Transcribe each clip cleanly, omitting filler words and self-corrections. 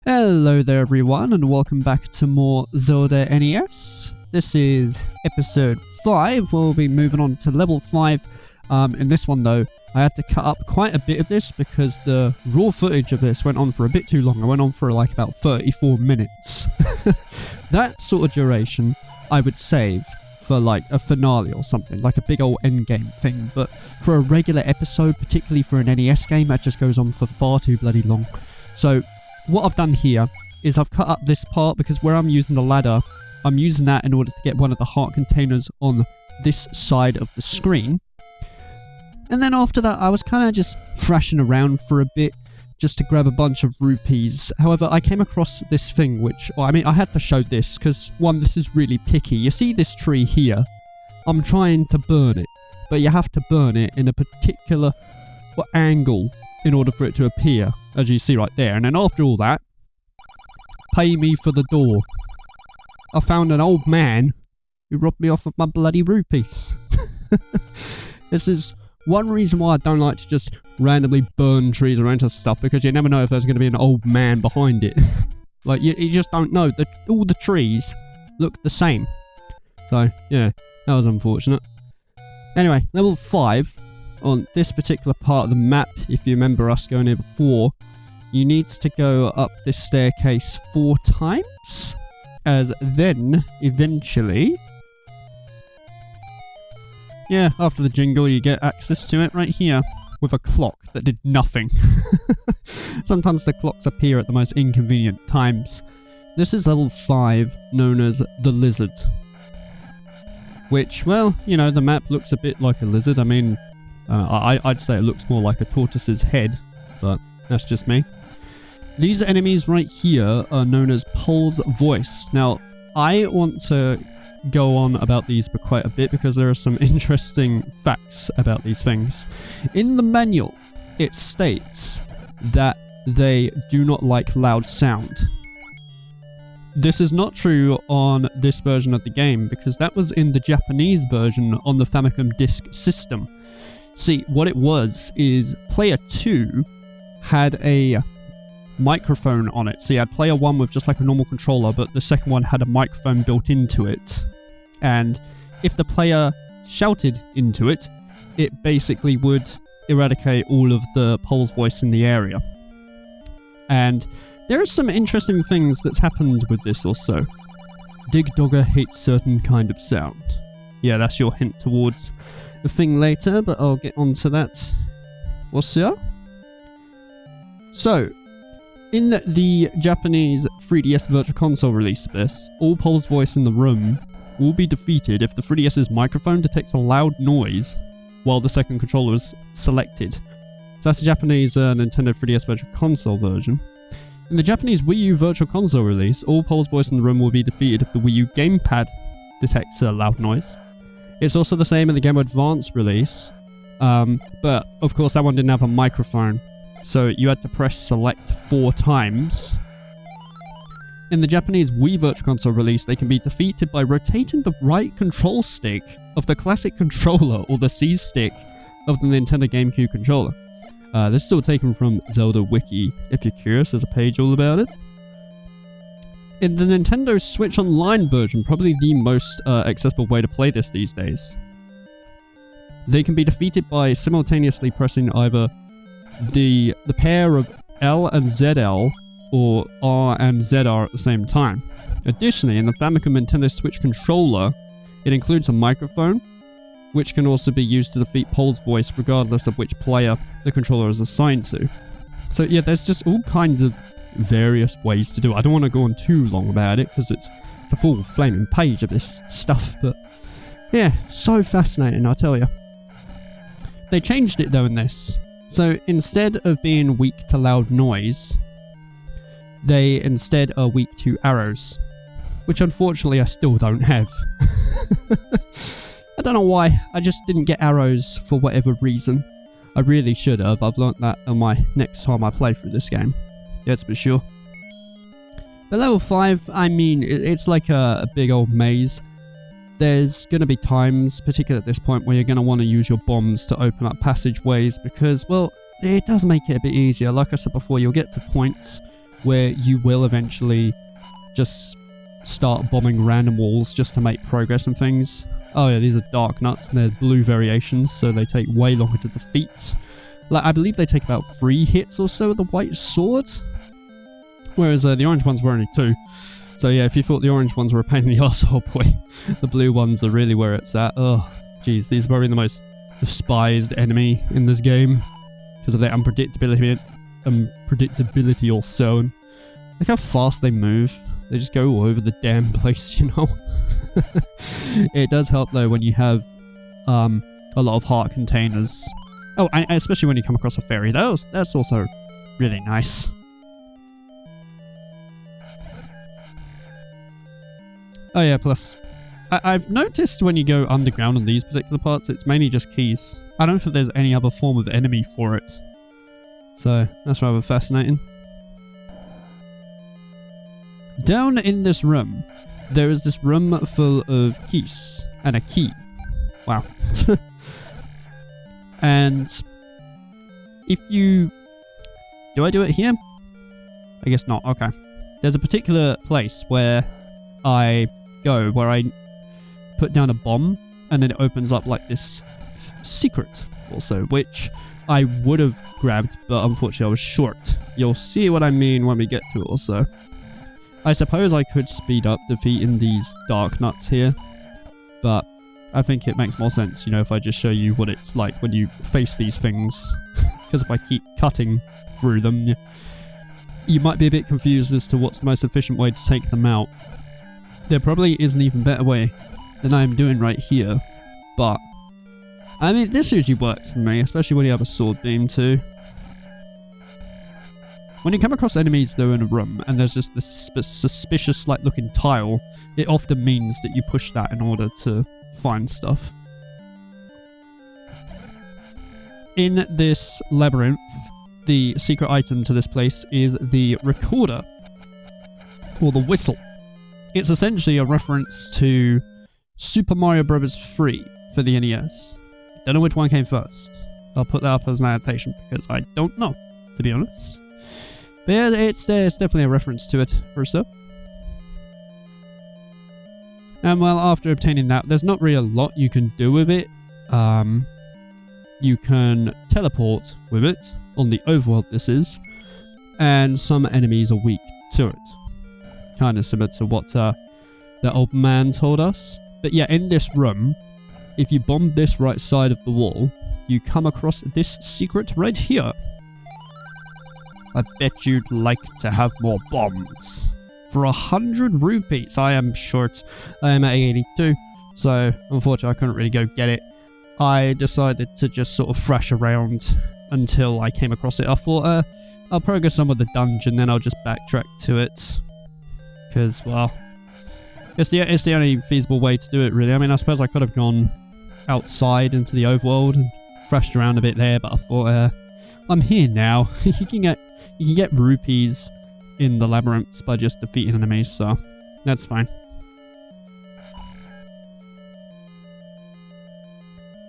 Hello there everyone and welcome back to more Zelda NES. This is episode 5, we'll be moving on to level 5. In this one though, I had to cut up quite a bit of this because the raw footage of this went on for a bit too long. I went on for like about 34 minutes. That sort of duration I would save for like a finale or something, like a big old endgame thing, but for a regular episode, particularly for an NES game, that just goes on for far too bloody long. So what I've done here is I've cut up this part because where I'm using the ladder, I'm using that in order to get one of the heart containers on this side of the screen. And then after that, I was kind of just thrashing around for a bit just to grab a bunch of rupees. However, I came across this thing which, well, I mean, I had to show this because, one, this is really picky. You see this tree here? I'm trying to burn it, but you have to burn it in a particular angle in order for it to appear, as you see right there. And then after all that, pay me for the door. I found an old man who robbed me off of my bloody rupees. This is one reason why I don't like to just randomly burn trees or enter stuff, because you never know if there's going to be an old man behind it. Like, you just don't know. All the trees look the same. So, yeah, that was unfortunate. Anyway, level 5. On this particular part of the map, if you remember us going here before, you need to go up this staircase 4 times, as then, eventually, yeah, after the jingle you get access to it right here, with a clock that did nothing. Sometimes the clocks appear at the most inconvenient times. This is level 5, known as the Lizard. Which, well, you know, the map looks a bit like a lizard. I mean, I'd say it looks more like a tortoise's head, but that's just me. These enemies right here are known as Pole's Voice. Now, I want to go on about these for quite a bit because there are some interesting facts about these things. In the manual, it states that they do not like loud sound. This is not true on this version of the game because that was in the Japanese version on the Famicom Disk System. See, what it was is player 2 had a microphone on it. So you had player 1 with just like a normal controller, but the second one had a microphone built into it. And if the player shouted into it, it basically would eradicate all of the Pole's Voice in the area. And there are some interesting things that's happened with this also. Dig Dogger hates certain kind of sound. Yeah, that's your hint towards the thing later, but I'll get onto that. What's up? So, in the Japanese 3DS Virtual Console release of this, all Pole's Voice in the room will be defeated if the 3DS's microphone detects a loud noise while the second controller is selected. So that's the Japanese Nintendo 3DS Virtual Console version. In the Japanese Wii U Virtual Console release, all Pole's Voice in the room will be defeated if the Wii U gamepad detects a loud noise. It's also the same in the Game Boy Advance release, but of course that one didn't have a microphone, so you had to press select 4 times. In the Japanese Wii Virtual Console release, they can be defeated by rotating the right control stick of the classic controller or the C stick of the Nintendo GameCube controller. This is all taken from Zelda Wiki, if you're curious, there's a page all about it. In the Nintendo Switch Online version, probably the most accessible way to play this these days, they can be defeated by simultaneously pressing either the pair of L and ZL or R and ZR at the same time. Additionally, in the Famicom Nintendo Switch controller, it includes a microphone, which can also be used to defeat Pole's Voice regardless of which player the controller is assigned to. So yeah, there's just all kinds of various ways to do it. I don't want to go on too long about it because it's a full flaming page of this stuff, but yeah, so fascinating, I tell you. They changed it though in this. So instead of being weak to loud noise, they instead are weak to arrows, which unfortunately I still don't have. I don't know why, I just didn't get arrows for whatever reason. I really should have. I've learnt that on my next time I play through this game. That's for sure. But level 5, I mean, it's like a big old maze. There's going to be times, particularly at this point, where you're going to want to use your bombs to open up passageways because, well, it does make it a bit easier. Like I said before, you'll get to points where you will eventually just start bombing random walls just to make progress and things. Oh yeah, these are dark nuts and they're blue variations, so they take way longer to defeat. Like, I believe they take about 3 hits or so with the white sword, whereas the orange ones were only 2. So yeah, if you thought the orange ones were a pain in the arse, oh boy, the blue ones are really where it's at. Oh, jeez, these are probably the most despised enemy in this game because of their unpredictability or so. And look how fast they move. They just go all over the damn place, you know. It does help though when you have a lot of heart containers. Oh, and especially when you come across a fairy. That's also really nice. Oh yeah, plus I've noticed when you go underground on these particular parts, it's mainly just keys. I don't think there's any other form of enemy for it. So that's rather fascinating. Down in this room, there is this room full of keys and a key. Wow. And if you... Do I do it here? I guess not. Okay. There's a particular place where I go, where I put down a bomb, and then it opens up like this secret also, which I would have grabbed, but unfortunately I was short. You'll see what I mean when we get to it also. I suppose I could speed up defeating these dark nuts here, but I think it makes more sense, you know, if I just show you what it's like when you face these things. Because if I keep cutting through them, you might be a bit confused as to what's the most efficient way to take them out. There probably is an even better way than I am doing right here, but I mean, this usually works for me, especially when you have a sword beam too. When you come across enemies though in a room and there's just this suspicious like looking tile, it often means that you push that in order to find stuff. In this labyrinth, the secret item to this place is the recorder, or the whistle. It's essentially a reference to Super Mario Bros. 3 for the NES. Don't know which one came first. I'll put that up as an annotation because I don't know, to be honest. But yeah, it's definitely a reference to it for so. And well, after obtaining that, there's not really a lot you can do with it. You can teleport with it, on the overworld this is, and some enemies are weak to it. Kind of similar to what the old man told us. But yeah, in this room, if you bomb this right side of the wall, you come across this secret right here. I bet you'd like to have more bombs. For 100 rupees, I am short. I am at 82, so unfortunately I couldn't really go get it. I decided to just sort of thrash around until I came across it. I thought, I'll progress on with the dungeon, then I'll just backtrack to it. Because, well, it's the only feasible way to do it, really. I mean, I suppose I could have gone outside into the overworld and thrashed around a bit there, but I thought, I'm here now. You can get rupees in the labyrinths by just defeating enemies, so that's fine.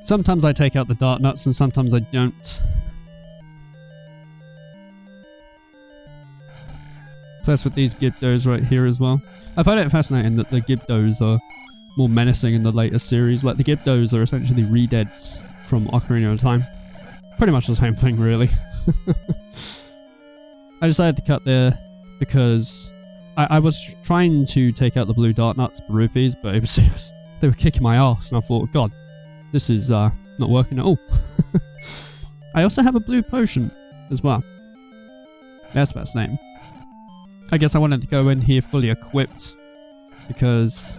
Sometimes I take out the dark nuts and sometimes I don't. Plus with these Gibdos right here as well. I find it fascinating that the Gibdos are more menacing in the later series. Like, the Gibdos are essentially re-deads from Ocarina of Time. Pretty much the same thing, really. I decided to cut there because I was trying to take out the blue dart nuts for rupees, but they were kicking my ass, and I thought, God, this is not working at all. I also have a blue potion as well. That's fascinating. I guess I wanted to go in here fully equipped because,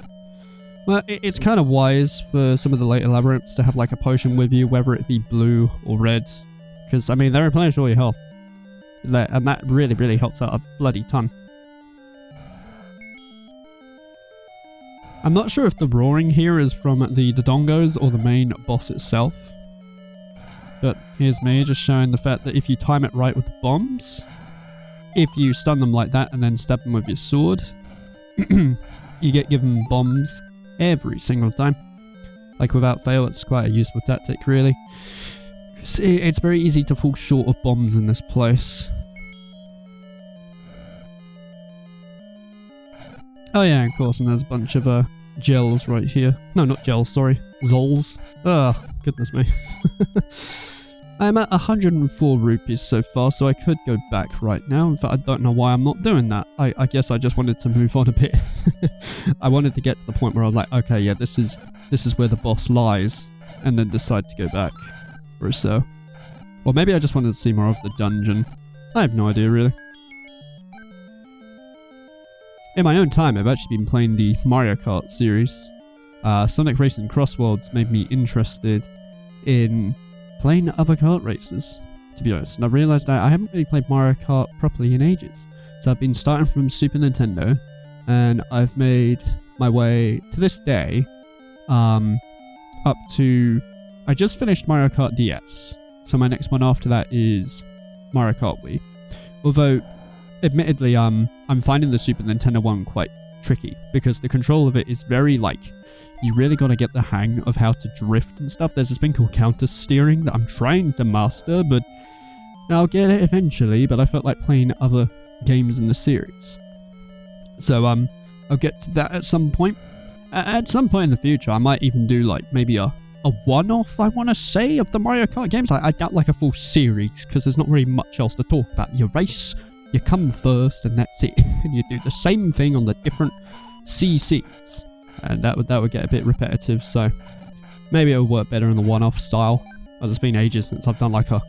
well, it's kind of wise for some of the later labyrinths to have like a potion with you, whether it be blue or red, because I mean they replenish all your health. And that really, really helps out a bloody ton. I'm not sure if the roaring here is from the Dodongos or the main boss itself. But here's me just showing the fact that if you time it right with the bombs, if you stun them like that and then stab them with your sword, you get given bombs every single time. Like without fail, it's quite a useful tactic really. It's very easy to fall short of bombs in this place. Oh yeah, of course, and there's a bunch of gels right here. No, not gels, sorry. Zols. Oh, goodness me. I'm at 104 rupees so far, so I could go back right now. In fact, I don't know why I'm not doing that. I guess I just wanted to move on a bit. I wanted to get to the point where I'm like, okay, yeah, this is where the boss lies, and then decide to go back or so. Or maybe I just wanted to see more of the dungeon. I have no idea, really. In my own time, I've actually been playing the Mario Kart series. Sonic Racing Crossworlds made me interested in playing other kart races, to be honest. And I realised that I haven't really played Mario Kart properly in ages. So I've been starting from Super Nintendo, and I've made my way, to this day, up to... I just finished Mario Kart DS. So my next one after that is Mario Kart Wii. Although, admittedly, I'm finding the Super Nintendo one quite tricky, because the control of it is very, like, you really got to get the hang of how to drift and stuff. There's this thing called counter steering that I'm trying to master, but I'll get it eventually. But I felt like playing other games in the series, so I'll get to that at some point. At some point in the future, I might even do like maybe a one-off, I want to say, of the Mario Kart games. I doubt like a full series, because there's not really much else to talk about. You race, you come first, and that's it. And you do the same thing on the different CCs. And that would get a bit repetitive, so maybe it'll work better in the one-off style. As it's been ages since I've done like a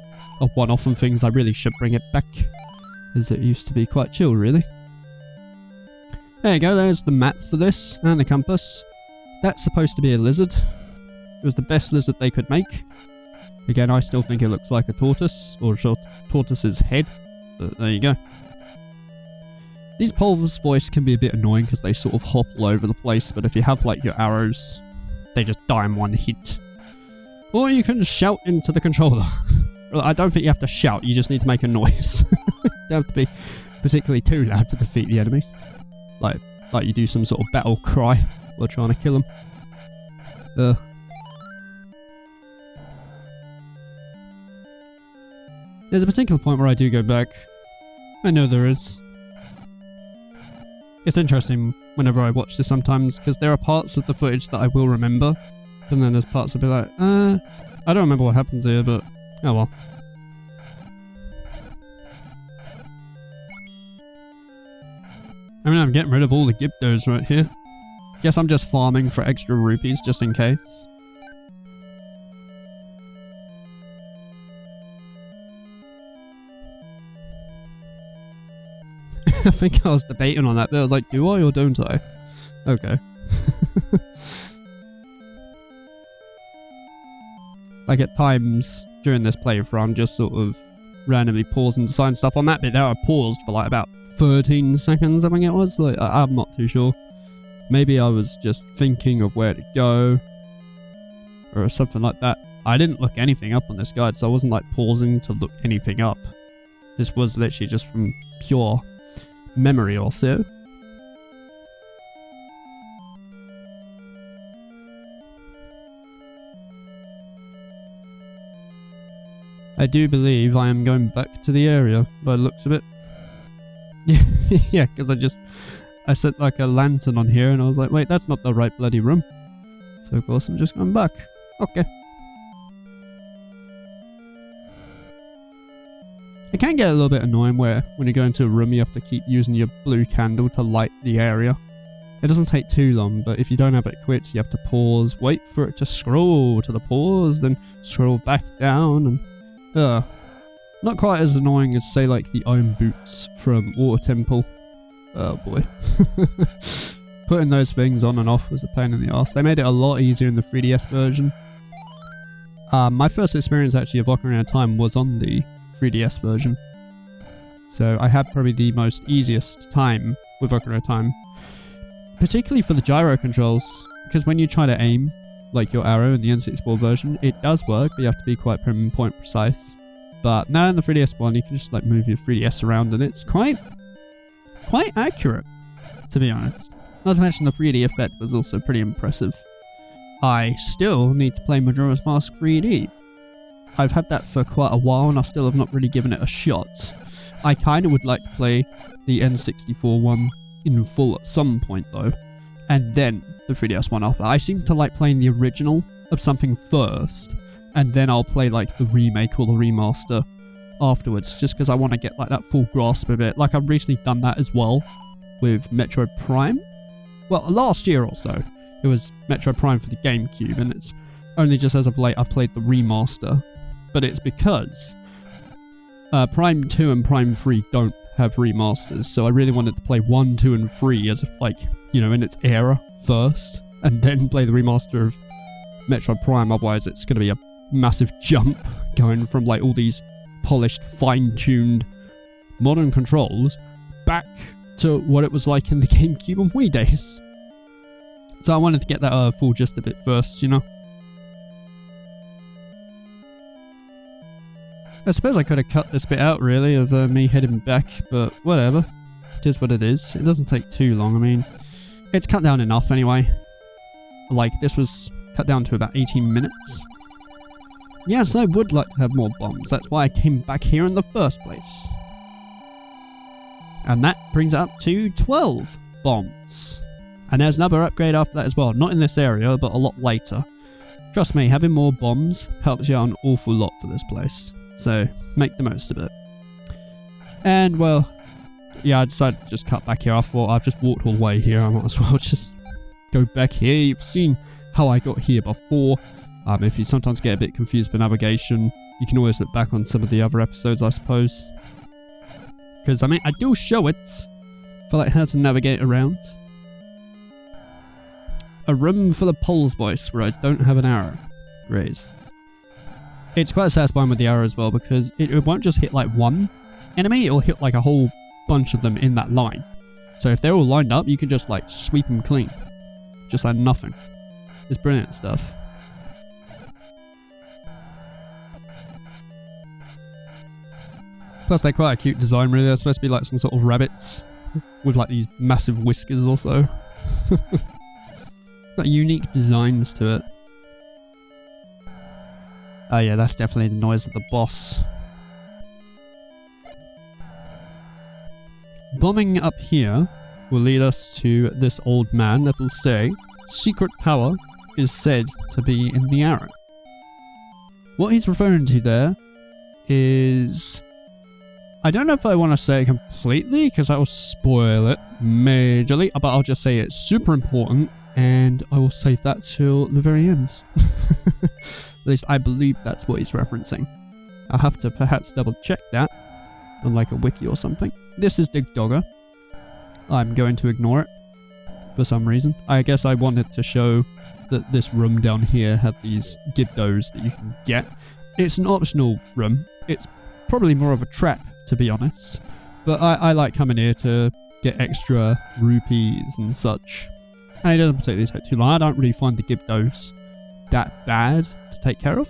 one-off and things. I really should bring it back, as it used to be quite chill, really. There you go, there's the map for this, and the compass. That's supposed to be a lizard. It was the best lizard they could make. Again, I still think it looks like a tortoise, or a tortoise's head, but there you go. These Pulver's voice can be a bit annoying because they sort of hop all over the place, but if you have like your arrows, they just die in one hit. Or you can shout into the controller. I don't think you have to shout, you just need to make a noise. You don't have to be particularly too loud to defeat the enemy. Like you do some sort of battle cry while trying to kill them. There's a particular point where I do go back. I know there is. It's interesting whenever I watch this sometimes, because there are parts of the footage that I will remember, and then there's parts I'll be like, I don't remember what happens here, but oh well. I mean, I'm getting rid of all the Gibdos right here. Guess I'm just farming for extra rupees just in case. I think I was debating on that, but I was like, do I or don't I? Okay. Like at times during this playthrough, I'm just sort of randomly pausing to sign stuff on that bit there. I paused for like about 13 seconds, I think it was. Like, I'm not too sure. Maybe I was just thinking of where to go or something like that. I didn't look anything up on this guide, so I wasn't like pausing to look anything up. This was literally just from pure memory or so. I do believe I am going back to the area by the looks of it. Yeah, because I set like a lantern on here and I was like, wait, that's not the right bloody room. So of course I'm just going back. Okay. It can get a little bit annoying where when you go into a room you have to keep using your blue candle to light the area. It doesn't take too long, but if you don't have it equipped you have to pause, wait for it to scroll to the pause, then scroll back down, and not quite as annoying as say like the iron boots from Water Temple. Oh boy. Putting those things on and off was a pain in the arse. They made it a lot easier in the 3DS version. My first experience actually of Ocarina of Time was on the 3DS version. So I had probably the most easiest time with Ocarina of Time. Particularly for the gyro controls, because when you try to aim like your arrow in the N64 version, it does work, but you have to be quite point precise. But now in the 3DS one, you can just like move your 3DS around and it's quite accurate, to be honest. Not to mention the 3D effect was also pretty impressive. I still need to play Majora's Mask 3D. I've had that for quite a while and I still have not really given it a shot. I kind of would like to play the N64 one in full at some point though, and then the 3DS one after. I seem to like playing the original of something first, and then I'll play like the remake or the remaster afterwards, just because I want to get like that full grasp of it. Like I've recently done that as well with Metroid Prime. Well, last year or so, it was Metroid Prime for the GameCube, and it's only just as of late I've played the remaster. But it's because Prime 2 and Prime 3 don't have remasters, so I really wanted to play 1, 2, and 3 as if, like, you know, in its era first, and then play the remaster of Metroid Prime. Otherwise it's going to be a massive jump going from like all these polished, fine-tuned modern controls back to what it was like in the GameCube and Wii days. So I wanted to get that full gist of it first, you know. I suppose I could have cut this bit out, really, of me heading back, but whatever. It is what it is. It doesn't take too long. I mean, it's cut down enough anyway. Like, this was cut down to about 18 minutes. Yes, I would like to have more bombs. That's why I came back here in the first place. And that brings up to 12 bombs. And there's another upgrade after that as well. Not in this area, but a lot later. Trust me, having more bombs helps you out an awful lot for this place. So, make the most of it. And, well, yeah, I decided to just cut back here. I thought I've just walked all the way here. I might as well just go back here. You've seen how I got here before. If you sometimes get a bit confused with navigation, you can always look back on some of the other episodes, I suppose. Because, I mean, I do show it for, like, how to navigate around. A room full of Pole's voice where I don't have an arrow. Great. It's quite satisfying with the arrow as well, because it won't just hit like one enemy, it'll hit like a whole bunch of them in that line. So if they're all lined up, you can just like sweep them clean. Just like nothing. It's brilliant stuff. Plus they're quite a cute design really. They're supposed to be like some sort of rabbits with like these massive whiskers also. Got unique designs to it. Oh yeah, that's definitely the noise of the boss. Bombing up here will lead us to this old man that will say, secret power is said to be in the arrow. What he's referring to there is... I don't know if I want to say it completely, because that will spoil it majorly, but I'll just say it's super important, and I will save that till the very end. At least I believe that's what he's referencing. I'll have to perhaps double check that on like a wiki or something. This is Dig Dogger. I'm going to ignore it for some reason. I guess I wanted to show that this room down here had these Gibdos that you can get. It's an optional room. It's probably more of a trap, to be honest. But I like coming here to get extra rupees and such. And it doesn't particularly take too long. I don't really find the Gibdos that bad to take care of.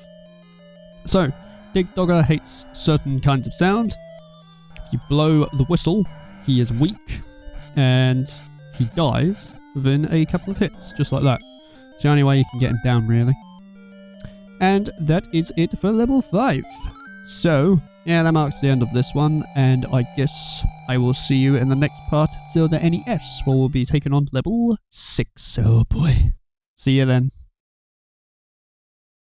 So, Dig Dogger hates certain kinds of sound. If you blow the whistle, he is weak, and he dies within a couple of hits, just like that. It's the only way you can get him down, really. And that is it for level 5. So, yeah, that marks the end of this one, and I guess I will see you in the next part of Zelda NES, where we'll be taking on level 6. Oh boy. See you then.